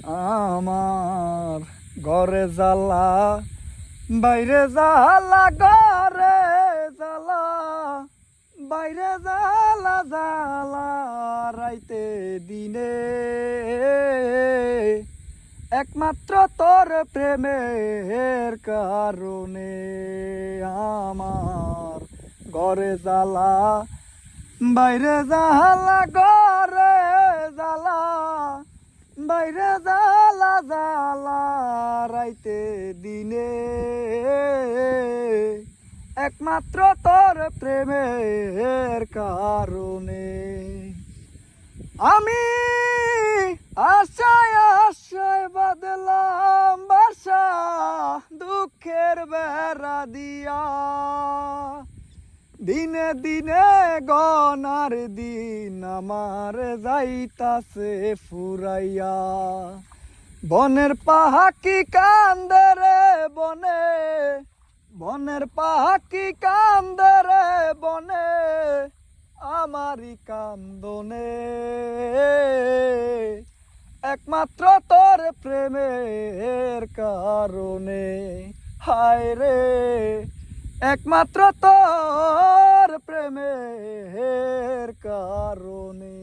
আমার ঘরে জ্বালা বাইরে জ্বালা ঘরে জ্বালা বাইরে জ্বালা জ্বালা রাইতে দিনে একমাত্র তোর প্রেমের কারণে আমার ঘরে জ্বালা বাইরে জ্বালা ঘরে জ্বালা বাইরে জ্বালা জ্বালা রাইতে দিনে একমাত্র তোর প্রেমের কারণে আমি আশায় আশায় বাদলাম বাসা দুঃখের বেড়া দিয়া দিনে দিনে গনার দিন আমার যাইতাছে ফুরাইয়া বনের পাহাকি কান্দে রে বনে বনের পাহাকি কান্দে রে বনে আমারই কান্দনে একমাত্র তোর প্রেমের কারণে হায় রে একমাত্র তোর প্রেমের কারণে।